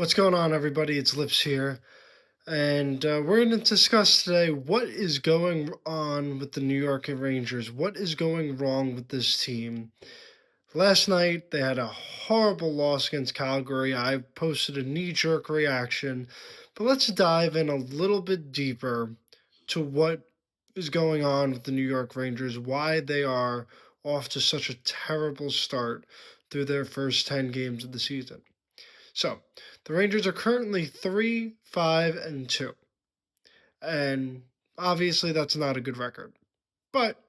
What's going on, everybody? It's Lips here, and we're going to discuss today what is going on with the New York Rangers. What is going wrong with this team? Last night, they had a horrible loss against Calgary. I posted a knee jerk reaction, but let's dive in a little bit deeper to what is going on with the New York Rangers, why they are off to such a terrible start through their first 10 games of the season. So, the Rangers are currently 3-5-2. And obviously, that's not a good record. But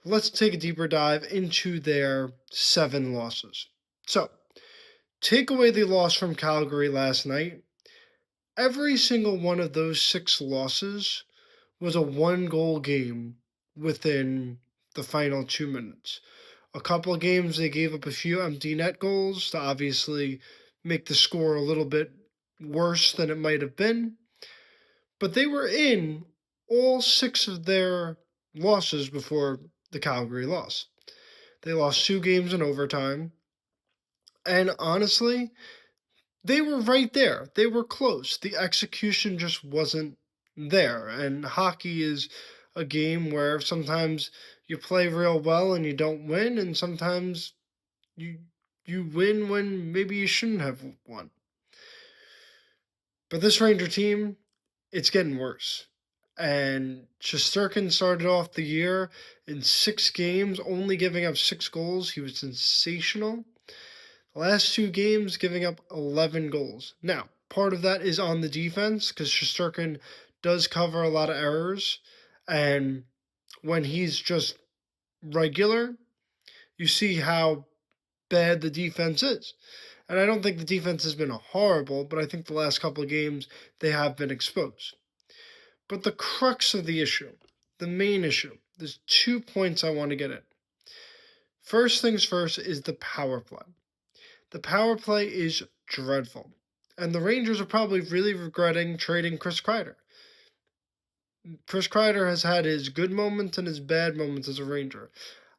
let's take a deeper dive into their 7 losses. So, take away the loss from Calgary last night. Every single one of those 6 losses was a 1-goal game within the final 2 minutes. A couple of games, they gave up a few empty net goals to obviously make the score a little bit worse than it might have been. But they were in all 6 of their losses before the Calgary loss. They lost 2 games in overtime. And honestly, they were right there. They were close. The execution just wasn't there. And hockey is a game where sometimes you play real well and you don't win, and sometimes you win when maybe you shouldn't have won. But this Ranger team, it's getting worse. And Shesterkin started off the year in 6 games, only giving up 6 goals. He was sensational. The last 2 games, giving up 11 goals. Now, part of that is on the defense, because Shesterkin does cover a lot of errors. And when he's just regular, you see how bad the defense is. And I don't think the defense has been horrible, but I think the last couple of games they have been exposed. But the crux of the issue, the main issue, there's 2 points I want to get at. First things first is the power play. The power play is dreadful. And the Rangers are probably really regretting trading Chris Kreider. Chris Kreider has had his good moments and his bad moments as a Ranger.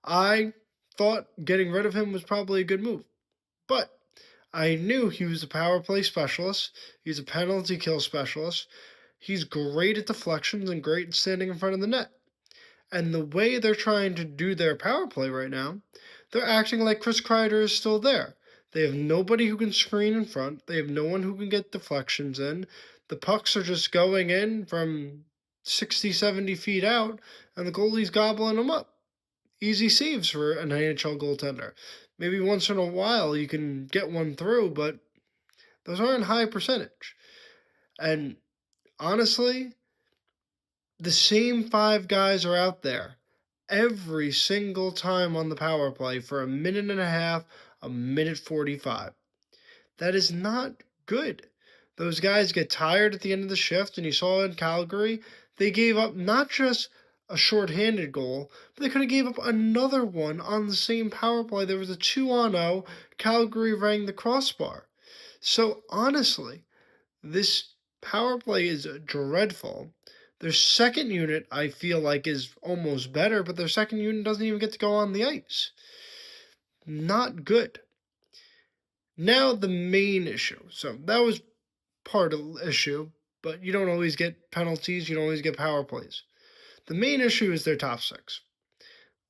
I thought getting rid of him was probably a good move. But I knew he was a power play specialist. He's a penalty kill specialist. He's great at deflections and great at standing in front of the net. And the way they're trying to do their power play right now, they're acting like Chris Kreider is still there. They have nobody who can screen in front. They have no one who can get deflections in. The pucks are just going in from 60, 70 feet out, and the goalie's gobbling them up. Easy saves for an NHL goaltender. Maybe once in a while you can get one through, but those aren't high percentage. And honestly, the same 5 guys are out there every single time on the power play for a minute and a half, a minute 45. That is not good. Those guys get tired at the end of the shift, and you saw in Calgary, they gave up not just a shorthanded goal, but they could have gave up another one on the same power play. There was a 2-on-0. Calgary rang the crossbar. So honestly, this power play is dreadful. Their second unit, I feel like, is almost better, but their second unit doesn't even get to go on the ice. Not good. Now the main issue. So that was part of the issue, but you don't always get penalties. You don't always get power plays. The main issue is their top 6.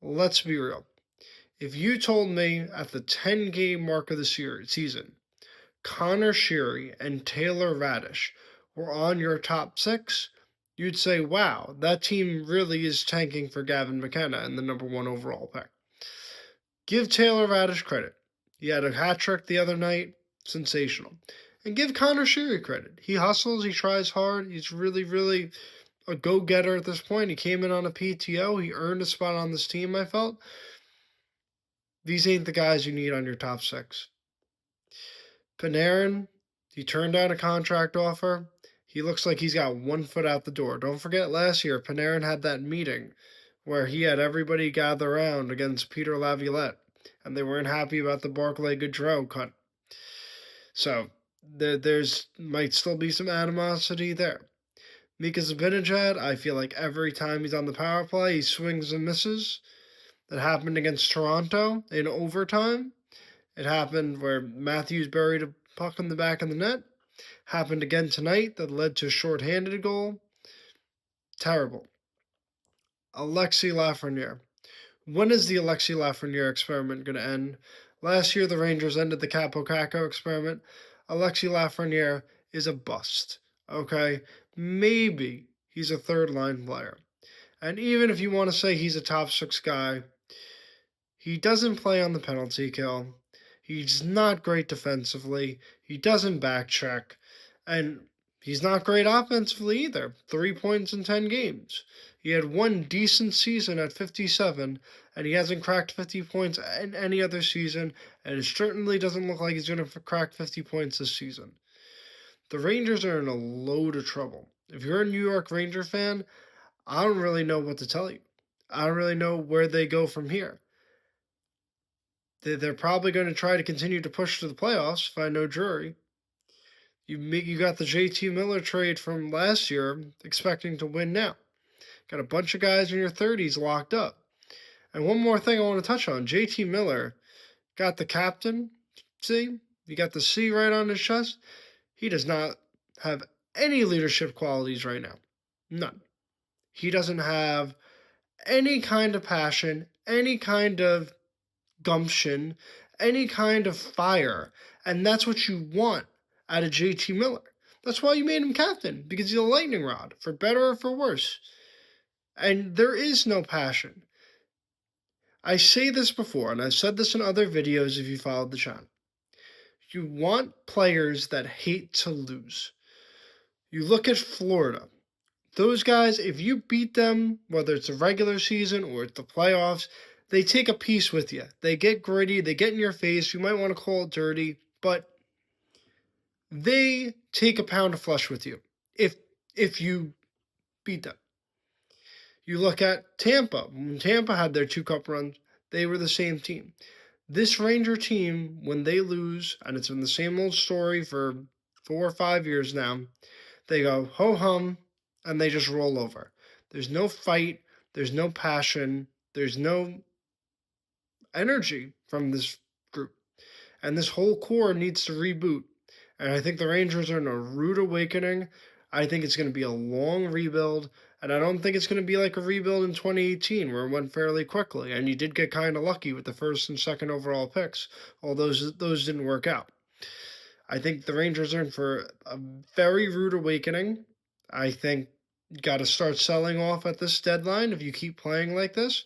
Let's be real. If you told me at the 10-game mark of the season, Connor Sheary and Taylor Radish were on your top 6, you'd say, wow, that team really is tanking for Gavin McKenna and the number 1 overall pick. Give Taylor Radish credit. He had a hat trick the other night. Sensational. And give Connor Sheary credit. He hustles. He tries hard. He's really, really a go-getter at this point. He came in on a PTO. He earned a spot on this team, I felt. These ain't the guys you need on your top 6. Panarin, he turned down a contract offer. He looks like he's got 1 foot out the door. Don't forget last year, Panarin had that meeting where he had everybody gather around against Peter Laviolette, and they weren't happy about the Barclay Goodrow cut. So there's might still be some animosity there. Mika Zibanejad, I feel like every time he's on the power play, he swings and misses. That happened against Toronto in overtime. It happened where Matthews buried a puck in the back of the net. Happened again tonight that led to a shorthanded goal. Terrible. Alexis Lafreniere. When is the Alexis Lafreniere experiment going to end? Last year, the Rangers ended the Capo Caco experiment. Alexis Lafreniere is a bust. Okay? Maybe he's a third line player. And even if you want to say he's a top six guy, he doesn't play on the penalty kill. He's not great defensively. He doesn't backcheck. And he's not great offensively either. 3 points in 10 games. He had one decent season at 57, and he hasn't cracked 50 points in any other season, and it certainly doesn't look like he's going to crack 50 points this season. The Rangers are in a load of trouble. If you're a New York Ranger fan, I don't really know what to tell you. I don't really know where they go from here. They're probably going to try to continue to push to the playoffs, if I know Drury. You got the JT Miller trade from last year, expecting to win now. Got a bunch of guys in your 30s locked up. And one more thing I want to touch on. JT Miller got the captain, see? You got the C right on his chest. He does not have any leadership qualities right now. None. He doesn't have any kind of passion, any kind of gumption, any kind of fire. And that's what you want out of JT Miller. That's why you made him captain, because he's a lightning rod, for better or for worse. And there is no passion. I say this before, and I've said this in other videos if you followed the channel. You want players that hate to lose. You look at Florida. Those guys, if you beat them, whether it's a regular season or it's the playoffs, they take a piece with you. They get gritty, they get in your face. You might want to call it dirty, but they take a pound of flesh with you if you beat them. You look at Tampa. When Tampa had their 2 cup runs, they were the same team. This Ranger team, when they lose, and it's been the same old story for 4 or 5 years now, they go ho-hum, and they just roll over. There's no fight. There's no passion. There's no energy from this group. And this whole core needs to reboot. And I think the Rangers are in a rude awakening. I think it's going to be a long rebuild. And I don't think it's going to be like a rebuild in 2018 where it went fairly quickly. And you did get kind of lucky with the first and second overall picks. All those didn't work out. I think the Rangers are in for a very rude awakening. I think you got to start selling off at this deadline. If you keep playing like this,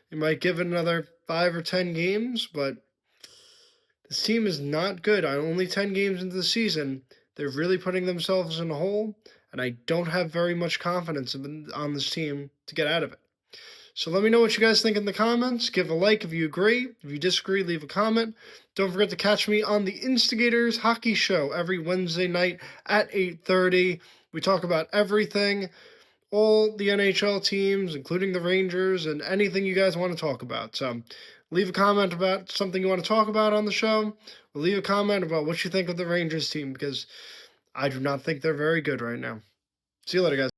you might give it another 5 or 10 games. But this team is not good. Only 10 games into the season, they're really putting themselves in a hole. And I don't have very much confidence on this team to get out of it. So let me know what you guys think in the comments. Give a like if you agree. If you disagree, leave a comment. Don't forget to catch me on the Instigators Hockey Show every Wednesday night at 8:30. We talk about everything, all the NHL teams, including the Rangers, and anything you guys want to talk about. So leave a comment about something you want to talk about on the show. Or leave a comment about what you think of the Rangers team, because I do not think they're very good right now. See you later, guys.